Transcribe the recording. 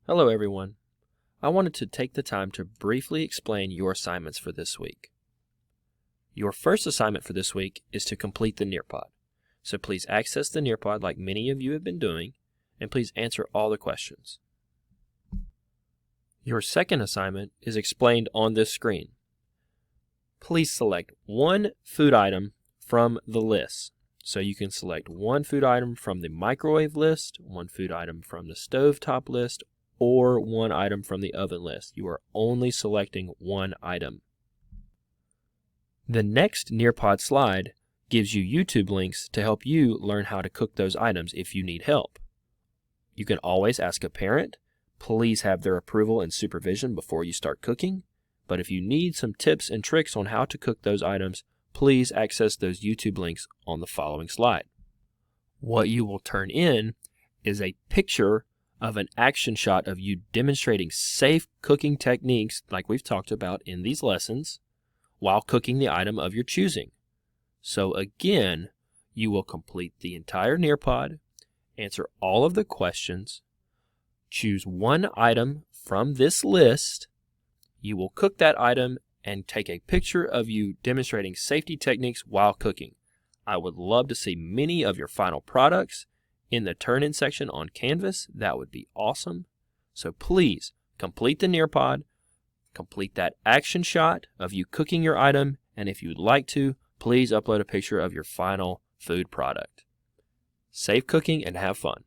Hello everyone. I wanted to take the time to briefly explain your assignments for this week. Your first assignment for this week is to complete the Nearpod. So please access the Nearpod like many of you have been doing, and please answer all the questions. Your second assignment is explained on this screen. Please select one food item from the list. So you can select one food item from the microwave list, one food item from the stovetop list, or one item from the oven list. You are only selecting one item. The next Nearpod slide gives you YouTube links to help you learn how to cook those items if you need help. You can always ask a parent. Please have their approval and supervision before you start cooking. But if you need some tips and tricks on how to cook those items, please access those YouTube links on the following slide. What you will turn in is a picture of an action shot of you demonstrating safe cooking techniques like we've talked about in these lessons while cooking the item of your choosing. So again, you will complete the entire Nearpod, answer all of the questions, choose one item from this list, you will cook that item and take a picture of you demonstrating safety techniques while cooking. I would love to see many of your final products in the turn-in section on Canvas. That would be awesome. So please complete the Nearpod, complete that action shot of you cooking your item, and if you'd like to, please upload a picture of your final food product. Safe cooking and have fun.